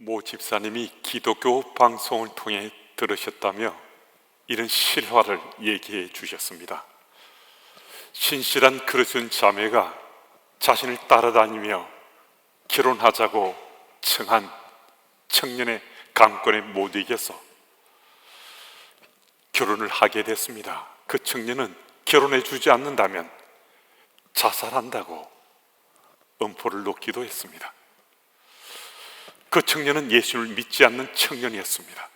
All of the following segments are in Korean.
모 집사님이 기독교 방송을 통해 들으셨다며 이런 실화를 얘기해 주셨습니다. 신실한 그리스도인 자매가 자신을 따라다니며 결혼하자고 청한 청년의 강권에 못 이겨서 결혼을 하게 됐습니다. 그 청년은 결혼해 주지 않는다면 자살한다고 엄포를 놓기도 했습니다. 그 청년은 예수를 믿지 않는 청년이었습니다.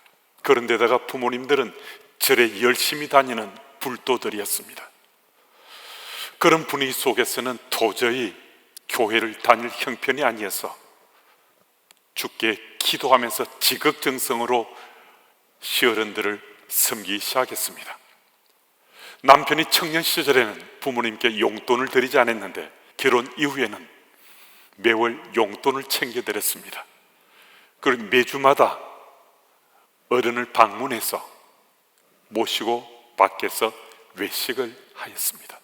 그런데다가 부모님들은 절에 열심히 다니는 불도들이었습니다. 그런 분위기 속에서는 도저히 교회를 다닐 형편이 아니어서 주께 기도하면서 지극정성으로 시어른들을 섬기기 시작했습니다. 남편이 청년 시절에는 부모님께 용돈을 드리지 않았는데 결혼 이후에는 매월 용돈을 챙겨드렸습니다. 그리고 매주마다 어른을 방문해서 모시고 밖에서 외식을 하였습니다.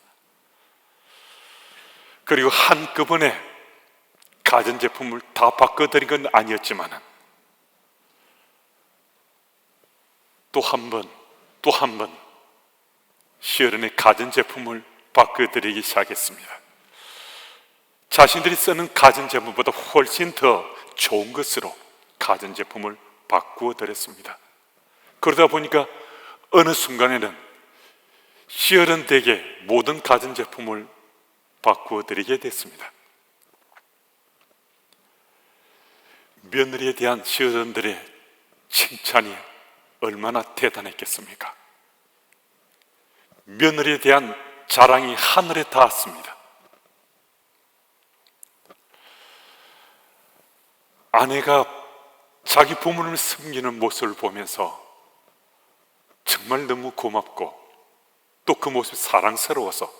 그리고 한꺼번에 가전제품을 다 바꿔드린 건 아니었지만 또 한 번 시어른의 가전제품을 바꿔드리기 시작했습니다. 자신들이 쓰는 가전제품보다 훨씬 더 좋은 것으로 가전제품을 바꾸어 드렸습니다. 그러다 보니까 어느 순간에는 시어른 댁에 모든 가전제품을 바꾸어 드리게 됐습니다. 며느리에 대한 시어른들의 칭찬이 얼마나 대단했겠습니까? 며느리에 대한 자랑이 하늘에 닿았습니다. 아내가 자기 부모님을 섬기는 모습을 보면서 정말 너무 고맙고 또 그 모습이 사랑스러워서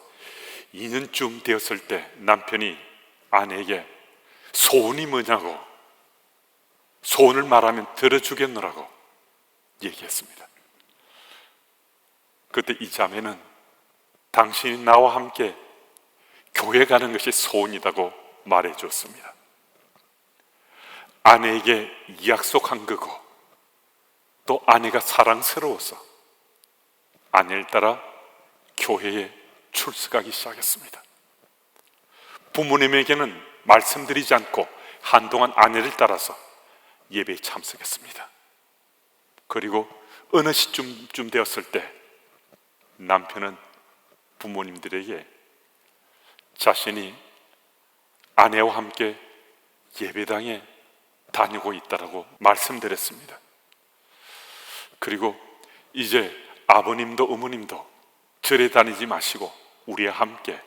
2년쯤 되었을 때 남편이 아내에게 소원이 뭐냐고, 소원을 말하면 들어주겠노라고 얘기했습니다. 그때 이 자매는 당신이 나와 함께 교회 가는 것이 소원이라고 말해 줬습니다. 아내에게 약속한 거고 또 아내가 사랑스러워서 아내를 따라 교회에 출석하기 시작했습니다. 부모님에게는 말씀드리지 않고 한동안 아내를 따라서 예배에 참석했습니다. 그리고 어느 시점쯤 되었을 때 남편은 부모님들에게 자신이 아내와 함께 예배당에 다니고 있다라고 말씀드렸습니다. 그리고 이제 아버님도 어머님도 절에 다니지 마시고 우리와 함께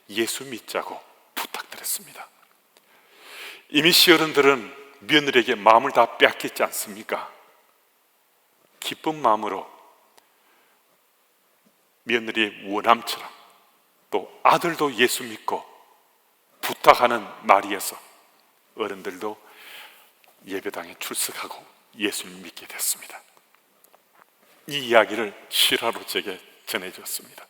예수 믿자고 부탁드렸습니다. 이미 시어른들은 며느리에게 마음을 다 빼앗겼지 않습니까? 기쁜 마음으로 며느리의 원함처럼 또 아들도 예수 믿고 부탁하는 말이어서 어른들도 예배당에 출석하고 예수를 믿게 됐습니다. 이 이야기를 실화로 제게 전해줬습니다.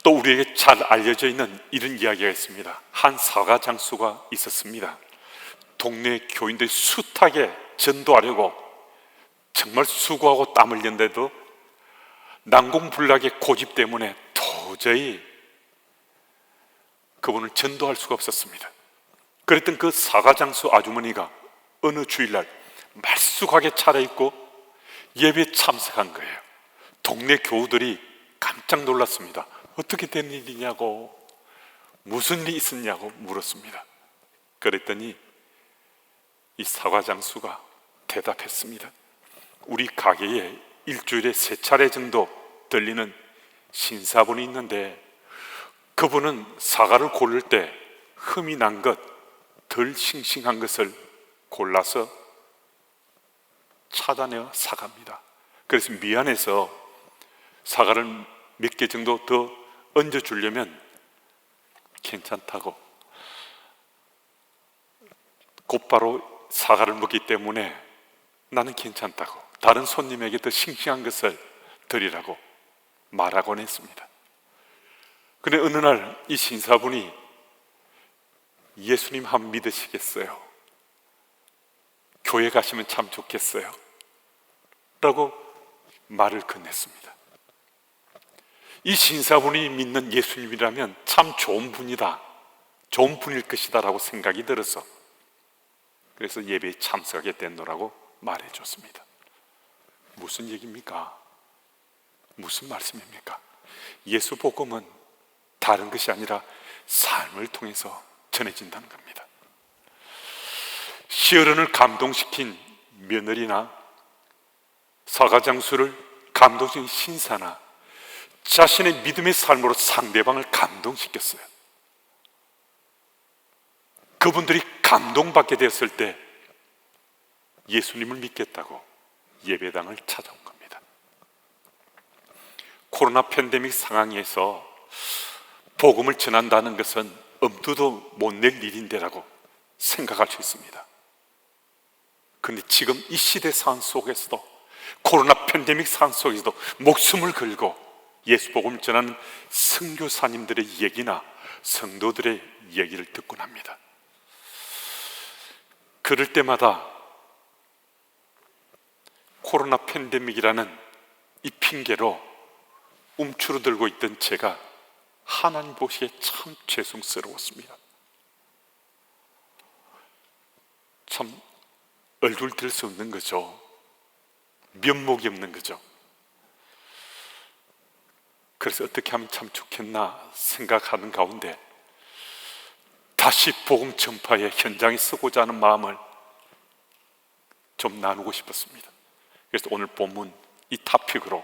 또 우리에게 잘 알려져 있는 이런 이야기가 있습니다. 한 사가 장수가 있었습니다. 동네 교인들이 숱하게 전도하려고 정말 수고하고 땀 흘렸는데도 난공불락의 고집 때문에 도저히 그분을 전도할 수가 없었습니다. 그랬던 그 사가장수 아주머니가 어느 주일날 말쑥하게 차려입고 예배에 참석한 거예요. 동네 교우들이 깜짝 놀랐습니다. 어떻게 된 일이냐고, 무슨 일이 있었냐고 물었습니다. 그랬더니 이 사가장수가 대답했습니다. 우리 가게에 일주일에 3차례 정도 들리는 신사분이 있는데 그분은 사과를 고를 때 흠이 난 것, 덜 싱싱한 것을 골라서 찾아내어 사갑니다. 그래서 미안해서 사과를 몇 개 정도 더 얹어주려면 괜찮다고, 곧바로 사과를 먹기 때문에 나는 괜찮다고 다른 손님에게 더 싱싱한 것을 드리라고 말하곤 했습니다. 그런데 어느 날 이 신사분이 예수님 한 믿으시겠어요? 교회 가시면 참 좋겠어요 라고 말을 건넸습니다. 이 신사분이 믿는 예수님이라면 참 좋은 분이다, 좋은 분일 것이다 라고 생각이 들어서 그래서 예배에 참석하게 됐노라고 말해줬습니다. 무슨 얘기입니까? 무슨 말씀입니까? 예수 복음은 다른 것이 아니라 삶을 통해서 전해진다는 겁니다. 시어른을 감동시킨 며느리나 사가장수를 감동시킨 신사나 자신의 믿음의 삶으로 상대방을 감동시켰어요. 그분들이 감동받게 되었을 때 예수님을 믿겠다고 예배당을 찾아온 겁니다. 코로나 팬데믹 상황에서 복음을 전한다는 것은 엄두도 못 낼 일인데라고 생각할 수 있습니다. 그런데 지금 이 시대 상황 속에서도, 코로나 팬데믹 상황 속에서도 목숨을 걸고 예수 복음을 전하는 선교사님들의 얘기나 성도들의 얘기를 듣곤 합니다. 그럴 때마다 코로나 팬데믹이라는 이 핑계로 움츠러들고 있던 제가 하나님 보시기에 참 죄송스러웠습니다. 참 얼굴 들 수 없는 거죠. 면목이 없는 거죠. 그래서 어떻게 하면 참 좋겠나 생각하는 가운데 다시 복음 전파의 현장에 서고자 하는 마음을 좀 나누고 싶었습니다. 그래서 오늘 본문 이 토픽으로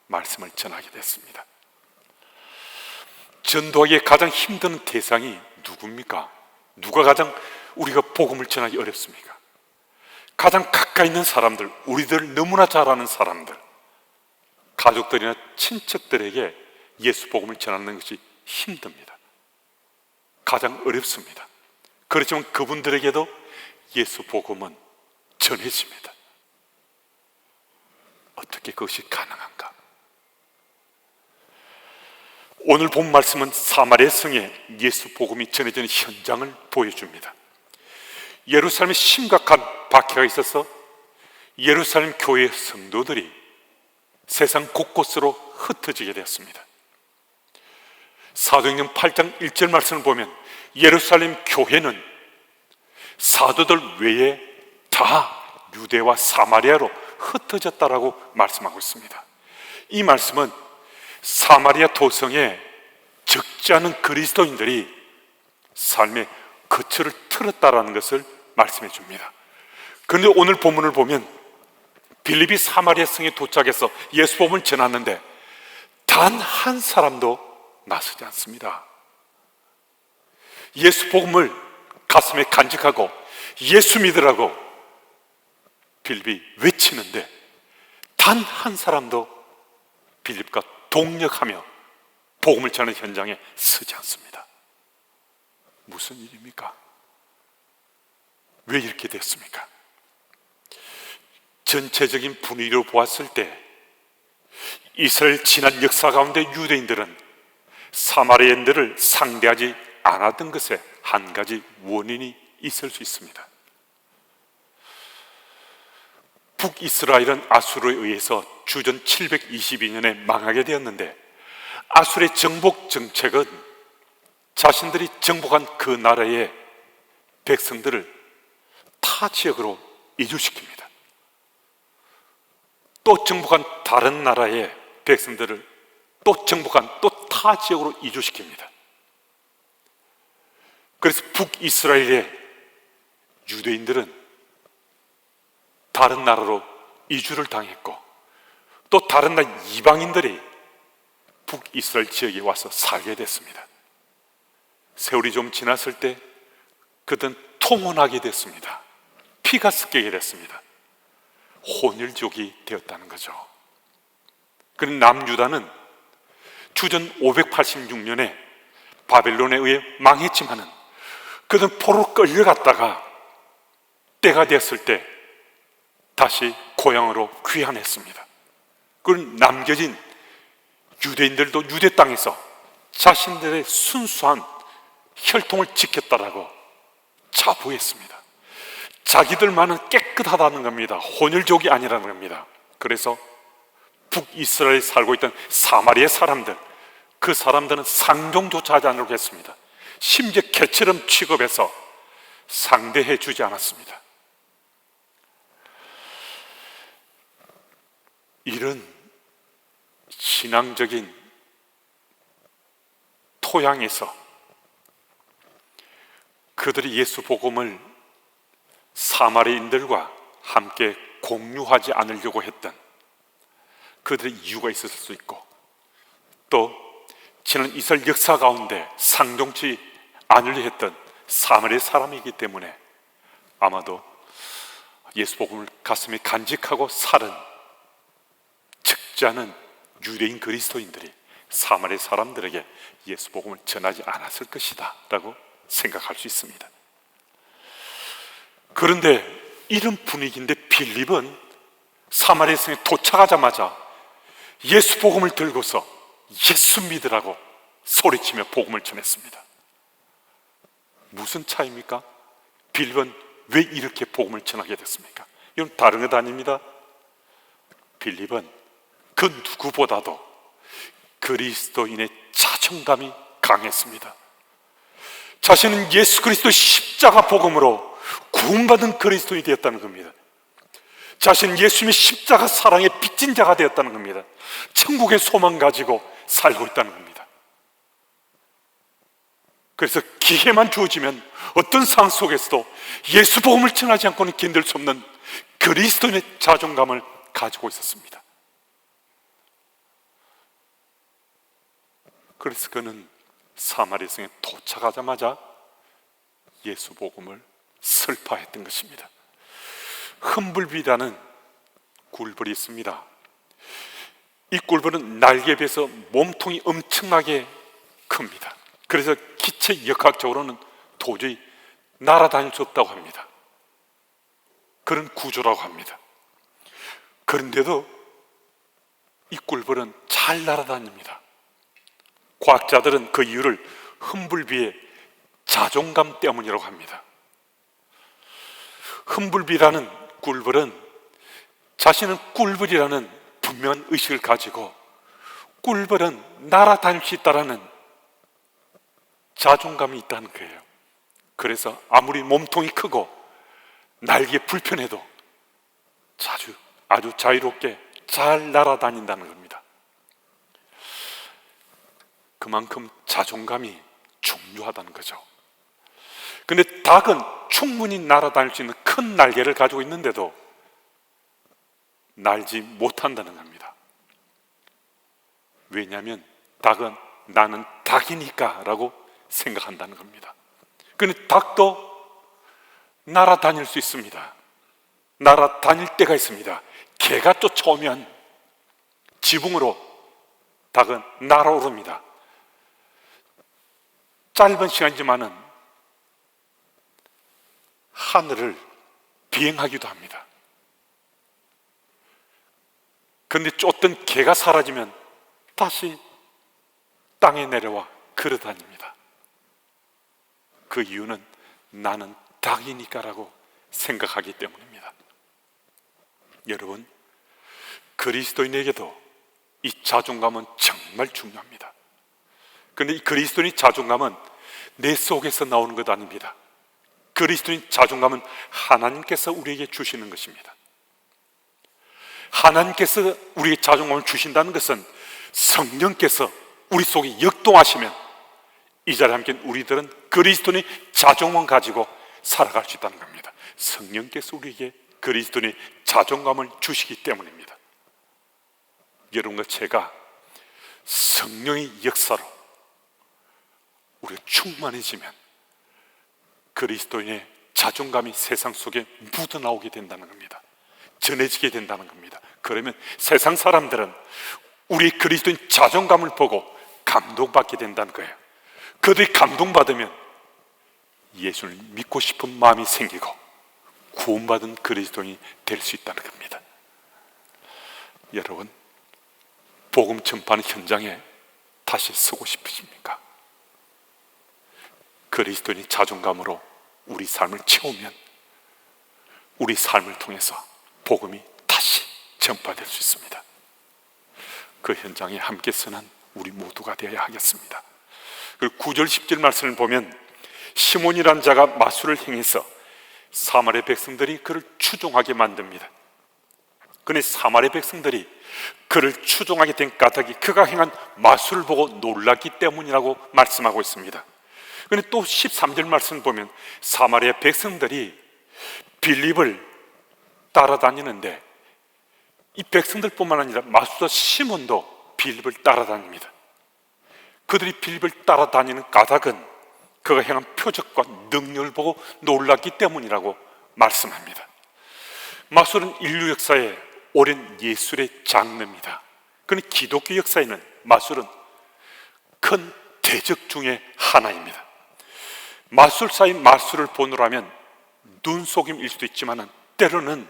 말씀을 전하게 됐습니다. 전도하기에 가장 힘든 대상이 누굽니까? 누가 가장 우리가 복음을 전하기 어렵습니까? 가장 가까이 있는 사람들, 우리들 너무나 잘 아는 사람들, 가족들이나 친척들에게 예수 복음을 전하는 것이 힘듭니다. 가장 어렵습니다. 그렇지만 그분들에게도 예수 복음은 전해집니다. 어떻게 그것이 가능한가? 오늘 본 말씀은 사마리아 성에 예수 복음이 전해지는 현장을 보여줍니다. 예루살렘에 심각한 박해가 있어서 예루살렘 교회 성도들이 세상 곳곳으로 흩어지게 되었습니다. 사도행전 8장 1절 말씀을 보면 예루살렘 교회는 사도들 외에 다 유대와 사마리아로 흩어졌다라고 말씀하고 있습니다. 이 말씀은 사마리아 도성에 적지 않은 그리스도인들이 삶의 거처를 틀었다라는 것을 말씀해 줍니다. 그런데 오늘 본문을 보면 빌립이 사마리아 성에 도착해서 예수 복음을 전하는데 단 한 사람도 나서지 않습니다. 예수 복음을 가슴에 간직하고 예수 믿으라고 빌립이 외치는데 단 한 사람도 빌립과 동력하며 복음을 전하는 현장에 서지 않습니다. 무슨 일입니까? 왜 이렇게 됐습니까? 전체적인 분위기로 보았을 때 이스라엘 지난 역사 가운데 유대인들은 사마리아인들을 상대하지 않았던 것에 한 가지 원인이 있을 수 있습니다. 북이스라엘은 아수르에 의해서 주전 722년에 망하게 되었는데 아수르의 정복 정책은 자신들이 정복한 그 나라의 백성들을 타 지역으로 이주시킵니다. 또 정복한 다른 나라의 백성들을 또 정복한 또 타 지역으로 이주시킵니다. 그래서 북이스라엘의 유대인들은 다른 나라로 이주를 당했고 또 다른 나라 이방인들이 북이스라엘 지역에 와서 살게 됐습니다. 세월이 좀 지났을 때 그들은 통혼하게 됐습니다. 피가 섞이게 됐습니다. 혼혈족이 되었다는 거죠. 그런 남유다는 주전 586년에 바벨론에 의해 망했지만은 그들은 포로 끌려갔다가 때가 됐을 때 다시 고향으로 귀환했습니다. 그런 남겨진 유대인들도 유대 땅에서 자신들의 순수한 혈통을 지켰다라고 자부했습니다. 자기들만은 깨끗하다는 겁니다. 혼혈족이 아니라는 겁니다. 그래서 북이스라엘에 살고 있던 사마리아 사람들, 그 사람들은 상종조차 하지 않으려고 했습니다. 심지어 개처럼 취급해서 상대해 주지 않았습니다. 이런 신앙적인 토양에서 그들이 예수 복음을 사마리아인들과 함께 공유하지 않으려고 했던 그들의 이유가 있었을 수 있고, 또 지난 이스라엘 역사 가운데 상종치 않으려 했던 사마리아 사람이기 때문에 아마도 예수 복음을 가슴에 간직하고 살은 적지 않은 유대인 그리스도인들이 사마리아 사람들에게 예수 복음을 전하지 않았을 것이다 라고 생각할 수 있습니다. 그런데 이런 분위기인데 빌립은 사마리아 성에 도착하자마자 예수 복음을 들고서 예수 믿으라고 소리치며 복음을 전했습니다. 무슨 차이입니까? 빌립은 왜 이렇게 복음을 전하게 됐습니까? 이건 다른 것 아닙니다. 빌립은 그 누구보다도 그리스도인의 자존감이 강했습니다. 자신은 예수 그리스도 십자가 복음으로 구원받은 그리스도인이 되었다는 겁니다. 자신은 예수님의 십자가 사랑에 빚진 자가 되었다는 겁니다. 천국의 소망 가지고 살고 있다는 겁니다. 그래서 기회만 주어지면 어떤 상황 속에서도 예수 복음을 전하지 않고는 견딜 수 없는 그리스도인의 자존감을 가지고 있었습니다. 그래서 그는 사마리아 성에 도착하자마자 예수 복음을 설파했던 것입니다. 흠불비라는 꿀벌이 있습니다. 이 꿀벌은 날개에 비해서 몸통이 엄청나게 큽니다. 그래서 기체 역학적으로는 도저히 날아다닐 수 없다고 합니다. 그런 구조라고 합니다. 그런데도 이 꿀벌은 잘 날아다닙니다. 과학자들은 그 이유를 흠불비의 자존감 때문이라고 합니다. 흠불비라는 꿀벌은 자신은 꿀벌이라는 분명한 의식을 가지고 꿀벌은 날아다닐 수 있다는 자존감이 있다는 거예요. 그래서 아무리 몸통이 크고 날개 불편해도 아주 자유롭게 잘 날아다닌다는 겁니다. 그만큼 자존감이 중요하다는 거죠. 근데 닭은 충분히 날아다닐 수 있는 큰 날개를 가지고 있는데도 날지 못한다는 겁니다. 왜냐하면 닭은 나는 닭이니까 라고 생각한다는 겁니다. 그런데 닭도 날아다닐 수 있습니다. 날아다닐 때가 있습니다. 개가 쫓아오면 지붕으로 닭은 날아오릅니다. 짧은 시간이지만은 하늘을 비행하기도 합니다. 그런데 쫓던 개가 사라지면 다시 땅에 내려와 걸어다닙니다. 그 이유는 나는 닭이니까라고 생각하기 때문입니다. 여러분, 그리스도인에게도 이 자존감은 정말 중요합니다. 그런데 이 그리스도인의 자존감은 내 속에서 나오는 것 아닙니다. 그리스도인 자존감은 하나님께서 우리에게 주시는 것입니다. 하나님께서 우리에게 자존감을 주신다는 것은 성령께서 우리 속에 역동하시면 이 자리에 함께 우리들은 그리스도인의 자존감을 가지고 살아갈 수 있다는 겁니다. 성령께서 우리에게 그리스도인의 자존감을 주시기 때문입니다. 여러분과 제가 성령의 역사로 우리가 충만해지면 그리스도인의 자존감이 세상 속에 묻어나오게 된다는 겁니다. 전해지게 된다는 겁니다. 그러면 세상 사람들은 우리 그리스도인 자존감을 보고 감동받게 된다는 거예요. 그들이 감동받으면 예수를 믿고 싶은 마음이 생기고 구원받은 그리스도인이 될 수 있다는 겁니다. 여러분, 복음 전파하는 현장에 다시 서고 싶으십니까? 그리스도인의 자존감으로 우리 삶을 채우면 우리 삶을 통해서 복음이 다시 전파될 수 있습니다. 그 현장에 함께 서는 우리 모두가 되어야 하겠습니다. 그리고 9절 10절 말씀을 보면 시몬이라는 자가 마술을 행해서 사마리아 백성들이 그를 추종하게 만듭니다. 그런데 사마리아 백성들이 그를 추종하게 된 까닭이 그가 행한 마술을 보고 놀랐기 때문이라고 말씀하고 있습니다. 그런데 또 13절 말씀을 보면 사마리아 백성들이 빌립을 따라다니는데 이 백성들뿐만 아니라 마술사 시몬도 빌립을 따라다닙니다. 그들이 빌립을 따라다니는 까닭은 그가 행한 표적과 능력을 보고 놀랐기 때문이라고 말씀합니다. 마술은 인류 역사의 오랜 예술의 장르입니다. 그런데 기독교 역사에는 마술은 큰 대적 중의 하나입니다. 마술사의 마술을 보느라면 눈속임일 수도 있지만 때로는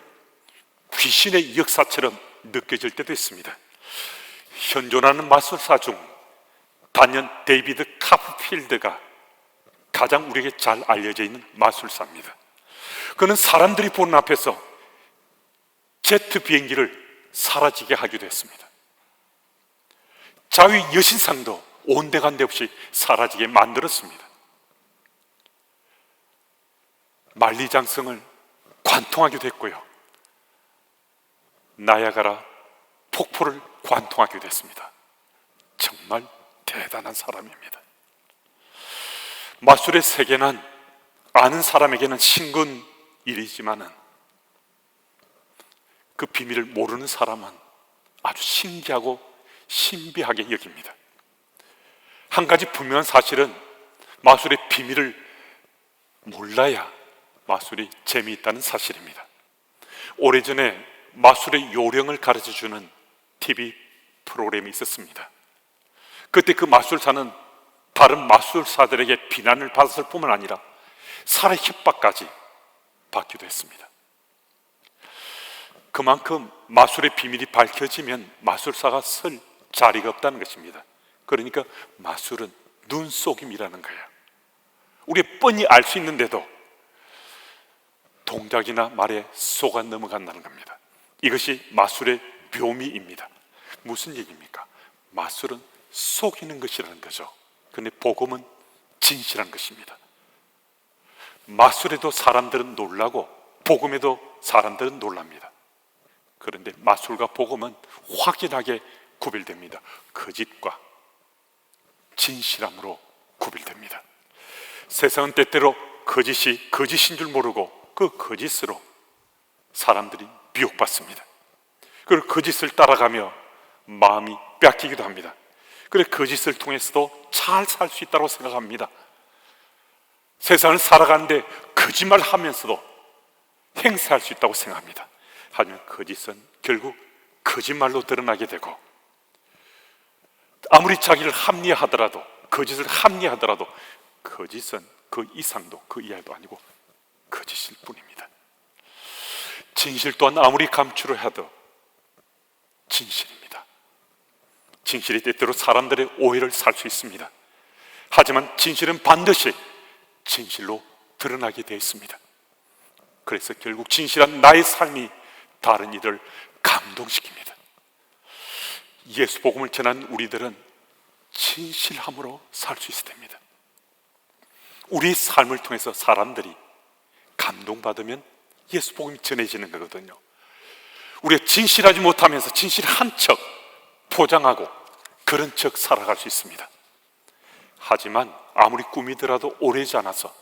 귀신의 역사처럼 느껴질 때도 있습니다. 현존하는 마술사 중 단연 데이비드 카프필드가 가장 우리에게 잘 알려져 있는 마술사입니다. 그는 사람들이 보는 앞에서 제트 비행기를 사라지게 하기도 했습니다. 자위 여신상도 온데간데 없이 사라지게 만들었습니다. 만리장성을 관통하기도 했고요, 나야가라 폭포를 관통하기도 했습니다. 정말 대단한 사람입니다. 마술의 세계는 아는 사람에게는 신기한 일이지만 그 비밀을 모르는 사람은 아주 신기하고 신비하게 여깁니다. 한 가지 분명한 사실은 마술의 비밀을 몰라야 마술이 재미있다는 사실입니다. 오래전에 마술의 요령을 가르쳐주는 TV 프로그램이 있었습니다. 그때 그 마술사는 다른 마술사들에게 비난을 받았을 뿐만 아니라 살해 협박까지 받기도 했습니다. 그만큼 마술의 비밀이 밝혀지면 마술사가 설 자리가 없다는 것입니다. 그러니까 마술은 눈속임이라는 거예요. 우리가 뻔히 알 수 있는데도 동작이나 말에 속아 넘어간다는 겁니다. 이것이 마술의 묘미입니다. 무슨 얘기입니까? 마술은 속이는 것이라는 거죠. 그런데 복음은 진실한 것입니다. 마술에도 사람들은 놀라고 복음에도 사람들은 놀랍니다. 그런데 마술과 복음은 확연하게 구별됩니다. 거짓과 진실함으로 구별됩니다. 세상은 때때로 거짓이 거짓인 줄 모르고 그 거짓으로 사람들이 미혹받습니다. 그리고 거짓을 따라가며 마음이 뺏기기도 합니다. 그래서 거짓을 통해서도 잘 살 수 있다고 생각합니다. 세상을 살아가는데 거짓말하면서도 행사할 수 있다고 생각합니다. 하지만 거짓은 결국 거짓말로 드러나게 되고, 아무리 자기를 합리화하더라도, 거짓을 합리화하더라도 거짓은 그 이상도 그 이하도 아니고 거짓일 뿐입니다. 진실 또한 아무리 감추려 해도 진실입니다. 진실이 때때로 사람들의 오해를 살 수 있습니다. 하지만 진실은 반드시 진실로 드러나게 되어 있습니다. 그래서 결국 진실한 나의 삶이 다른 이들을 감동시킵니다. 예수 복음을 전한 우리들은 진실함으로 살 수 있어야 됩니다. 우리 삶을 통해서 사람들이 감동받으면 예수 복음이 전해지는 거거든요. 우리가 진실하지 못하면서 진실한 척 포장하고 그런 척 살아갈 수 있습니다. 하지만 아무리 꾸미더라도 오래지 않아서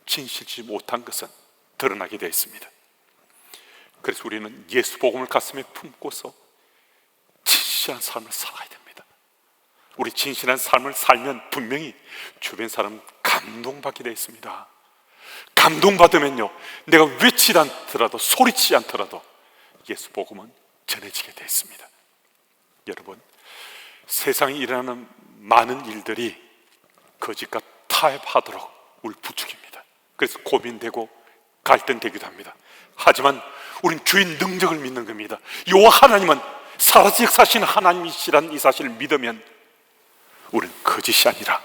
진실지 못한 것은 드러나게 되어 있습니다. 그래서 우리는 예수 복음을 가슴에 품고서 진실한 삶을 살아야 됩니다. 우리 진실한 삶을 살면 분명히 주변 사람은 감동받게 되어 있습니다. 감동받으면요, 내가 외치지 않더라도 소리치지 않더라도 예수 복음은 전해지게 되어 있습니다. 여러분, 세상에 일어나는 많은 일들이 거짓과 타협하도록 우리 부추깁니다. 그래서 고민되고 갈등되기도 합니다. 하지만 우린 주의 능력을 믿는 겁니다. 여호와 하나님은 살아서 역사하시는 하나님이시라는 이 사실을 믿으면 우리는 거짓이 아니라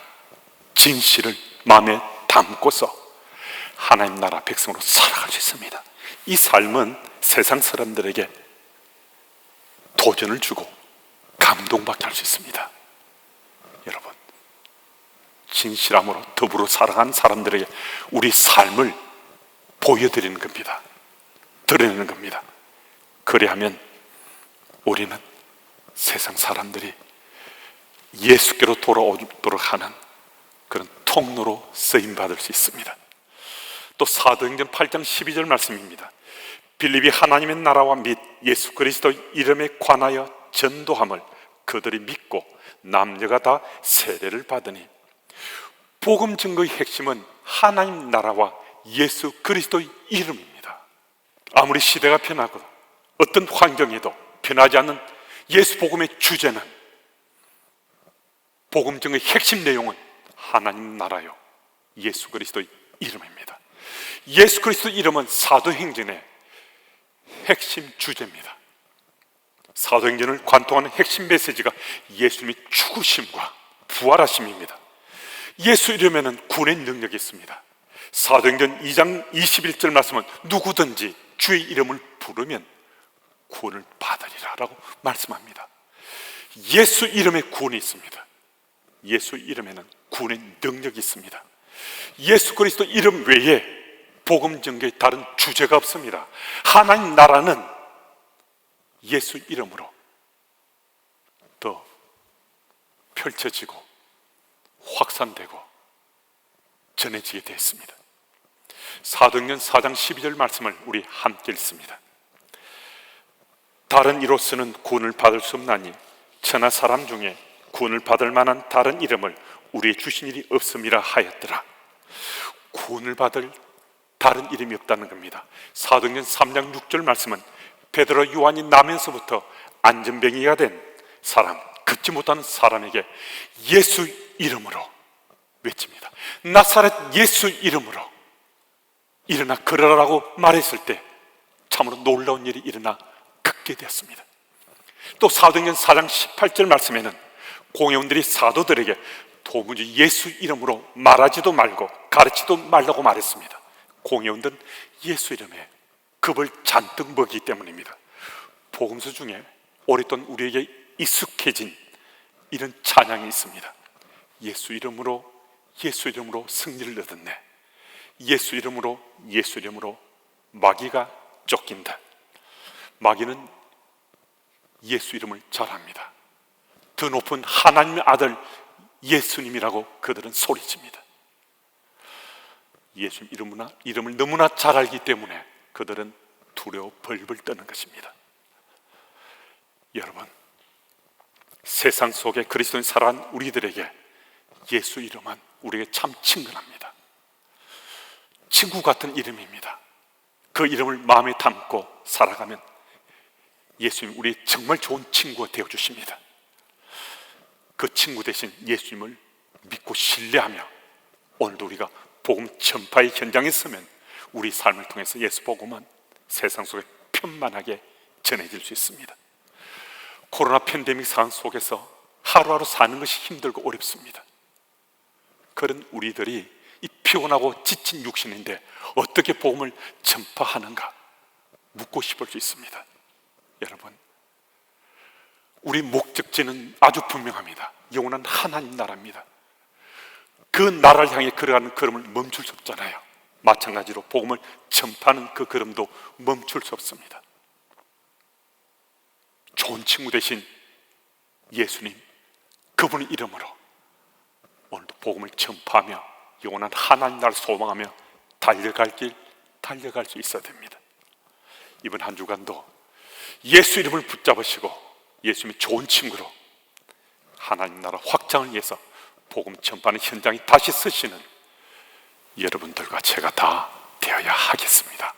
진실을 마음에 담고서 하나님 나라 백성으로 살아갈 수 있습니다. 이 삶은 세상 사람들에게 도전을 주고 감동받게 할 수 있습니다. 여러분, 진실함으로 더불어 살아가는 사람들에게 우리 삶을 보여드리는 겁니다. 드러내는 겁니다. 그래야면 우리는 세상 사람들이 예수께로 돌아오도록 하는 그런 통로로 쓰임받을 수 있습니다. 또 사도행전 8장 12절 말씀입니다. 빌립이 하나님의 나라와 및 예수 그리스도 이름에 관하여 전도함을 그들이 믿고 남녀가 다 세례를 받으니, 복음 증거의 핵심은 하나님 나라와 예수 그리스도의 이름입니다. 아무리 시대가 변하고 어떤 환경에도 변하지 않는 예수 복음의 주제는, 복음 증거의 핵심 내용은 하나님 나라요 예수 그리스도의 이름입니다. 예수 그리스도 이름은 사도행전의 핵심 주제입니다. 사도행전을 관통하는 핵심 메시지가 예수님의 죽으심과 부활하심입니다. 예수 이름에는 구원의 능력이 있습니다. 사도행전 2장 21절 말씀은 누구든지 주의 이름을 부르면 구원을 받으리라 라고 말씀합니다. 예수 이름에 구원이 있습니다. 예수 이름에는 구원의 능력이 있습니다. 예수 그리스도 이름 외에 복음 전개에 다른 주제가 없습니다. 하나님 나라는 예수 이름으로 더 펼쳐지고 확산되고 전해지게 되었습니다. 사도행전 4장 12절 말씀을 우리 함께 읽습니다. 다른 이로서는 구원을 받을 수 없나니 천하 사람 중에 구원을 받을 만한 다른 이름을 우리의 주신 일이 없음이라 하였더라. 구원을 받을 다른 이름이 없다는 겁니다. 사도행전 3장 6절 말씀은 베드로 요한이 나면서부터 안전뱅이가 된 사람, 걷지 못하는 사람에게 예수 이름으로 외칩니다. 나사렛 예수 이름으로 일어나 걸어라라고 말했을 때 참으로 놀라운 일이 일어나 걷게 되었습니다. 또 사도행전 4장 18절 말씀에는 공회원들이 사도들에게 도무지 예수 이름으로 말하지도 말고 가르치도 말라고 말했습니다. 공회원들은 예수 이름에 겁을 잔뜩 먹이기 때문입니다. 복음서 중에 오랫동안 우리에게 익숙해진 이런 찬양이 있습니다. 예수 이름으로 승리를 얻었네. 예수 이름으로 마귀가 쫓긴다. 마귀는 예수 이름을 잘 압니다. 더 높은 하나님의 아들 예수님이라고 그들은 소리칩니다. 예수 이름을 너무나 잘 알기 때문에 그들은 두려워 벌벌 떠는 것입니다. 여러분, 세상 속에 그리스도인 살아간 우리들에게 예수 이름은 우리에게 참 친근합니다. 친구 같은 이름입니다. 그 이름을 마음에 담고 살아가면 예수님 우리 정말 좋은 친구가 되어주십니다. 그 친구 대신 예수님을 믿고 신뢰하며 오늘도 우리가 복음 전파의 현장에 서면 우리 삶을 통해서 예수 복음은 세상 속에 편만하게 전해질 수 있습니다. 코로나 팬데믹 상황 속에서 하루하루 사는 것이 힘들고 어렵습니다. 그런 우리들이 이 피곤하고 지친 육신인데 어떻게 복음을 전파하는가 묻고 싶을 수 있습니다. 여러분, 우리 목적지는 아주 분명합니다. 영원한 하나님 나라입니다. 그 나라를 향해 걸어가는 걸음을 멈출 수 없잖아요. 마찬가지로 복음을 전파하는 그 걸음도 멈출 수 없습니다. 좋은 친구 대신 예수님, 그분의 이름으로 오늘도 복음을 전파하며 영원한 하나님 나라를 소망하며 달려갈 수 있어야 됩니다. 이번 한 주간도 예수 이름을 붙잡으시고 예수님의 좋은 친구로 하나님 나라 확장을 위해서 복음 전파하는 현장에 다시 서시는 여러분들과 제가 다 되어야 하겠습니다.